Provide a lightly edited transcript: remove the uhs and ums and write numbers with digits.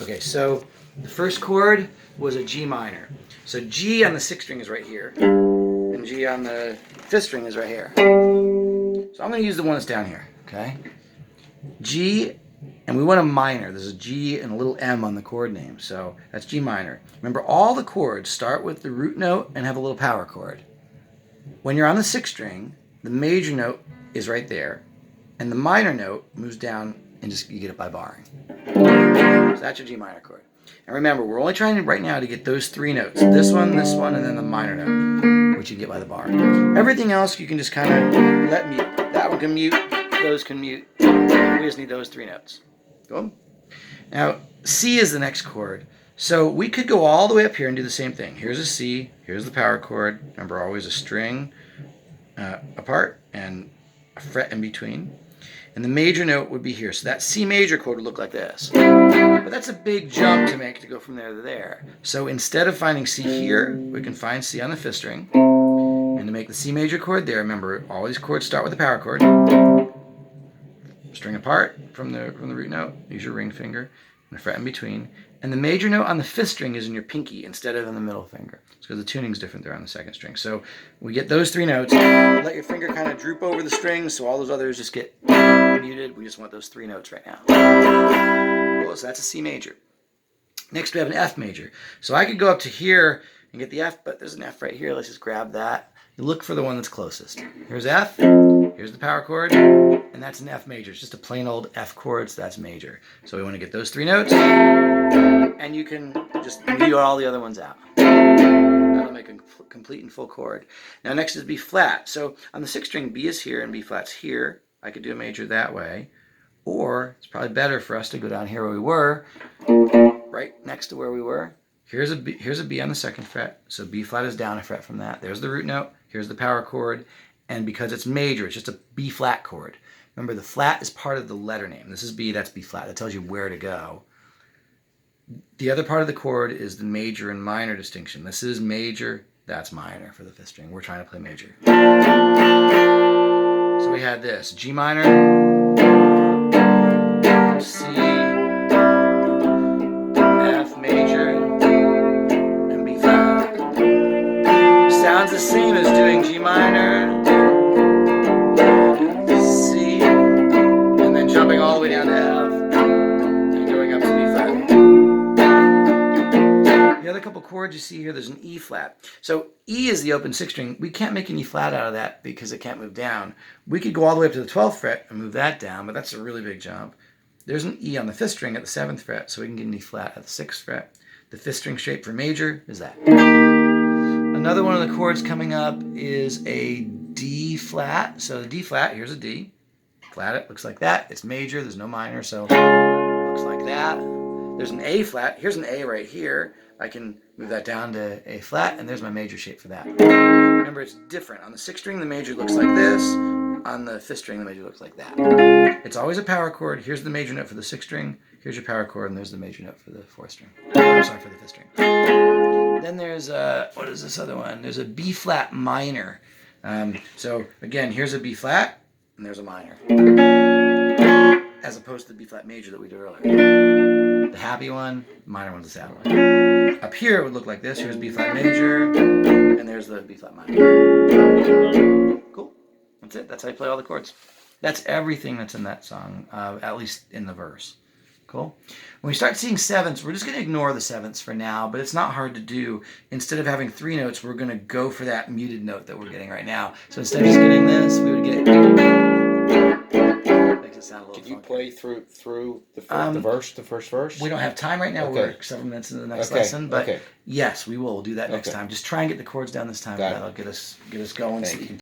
Okay, so the first chord was a G minor. So G on the sixth string is right here, and G on the fifth string is right here. So I'm going to use the one that's down here, okay? G, and we want a minor. There's a G and a little M on the chord name, so that's G minor. Remember, all the chords start with the root note and have a little power chord. When you're on the sixth string, the major note is right there, and the minor note moves down and just you get it by barring. So that's your G minor chord. And remember, we're only trying right now to get those three notes. This one, and then the minor note, which you get by the bar. Everything else you can just kind of let mute. That one can mute, those can mute. We just need those three notes. Cool? Now, C is the next chord. So we could go all the way up here and do the same thing. Here's a C, here's the power chord. Remember, always a string apart and a fret in between. And the major note would be here. So that C major chord would look like this. But that's a big jump to make to go from there to there. So instead of finding C here, we can find C on the fifth string. And to make the C major chord there, remember, all these chords start with the power chord. String apart from the root note. Use your ring finger and the fret in between. And the major note on the fifth string is in your pinky instead of in the middle finger. It's because the tuning's different there on the second string. So we get those three notes. Let your finger kind of droop over the strings so all those others just get muted. We just want those three notes right now. Cool, so that's a C major. Next we have an F major. So I could go up to here and get the F, but there's an F right here. Let's just grab that. You look for the one that's closest. Here's F, here's the power chord, and that's an F major. It's just a plain old F chord, so that's major. So we want to get those three notes, and you can just mute all the other ones out. That'll make a complete and full chord. Now next is B flat. So on the sixth string, B is here and B flat's here. I could do a major that way. Or it's probably better for us to go down here where we were, right next to where we were. Here's a B on the second fret, so B flat is down a fret from that. There's the root note, here's the power chord, and because it's major, it's just a B flat chord. Remember, the flat is part of the letter name. This is B, that's B flat. That tells you where to go. The other part of the chord is the major and minor distinction. This is major, that's minor for the fifth string. We're trying to play major. So we had this, G minor, C, F major, and B flat. Sounds the same as doing G minor, C, and then jumping all the way down to F, and going up to B flat. The other couple chords you see here, there's an E flat. So E is the open sixth string. We can't make an E flat out of that because it can't move down. We could go all the way up to the 12th fret and move that down, but that's a really big jump. There's an E on the fifth string at the 7th fret, so we can get an E flat at the 6th fret. The fifth string shape for major is that. Another one of the chords coming up is a D flat. So the D flat, here's a D. Flat, it looks like that. It's major, there's no minor, so it looks like that. There's an A flat. Here's an A right here. I can move that down to A flat, and there's my major shape for that. Remember, it's different. On the sixth string, the major looks like this. On the fifth string, the major looks like that. It's always a power chord. Here's the major note for the sixth string. Here's your power chord, and there's the major note for the fourth string. I'm sorry, for the fifth string. Then there's what is this other one? There's a B flat minor. So again, here's a B flat, and there's a minor, as opposed to the B flat major that we did earlier. The happy one, minor one's the sad one. Up here it would look like this. Here's B flat major, and there's the B flat minor. Cool. That's it. That's how you play all the chords. That's everything that's in that song, at least in the verse. Cool. When we start seeing sevenths, we're just going to ignore the sevenths for now, but it's not hard to do. Instead of having three notes, we're going to go for that muted note that we're getting right now. So instead of just getting this, we would get... Makes it sound a little Could you funky. play through the verse, the first verse? We don't have time right now. Okay. We're 7 minutes into the next lesson, but yes, we will. We'll do that next time. Just try and get the chords down this time. That'll get us going. So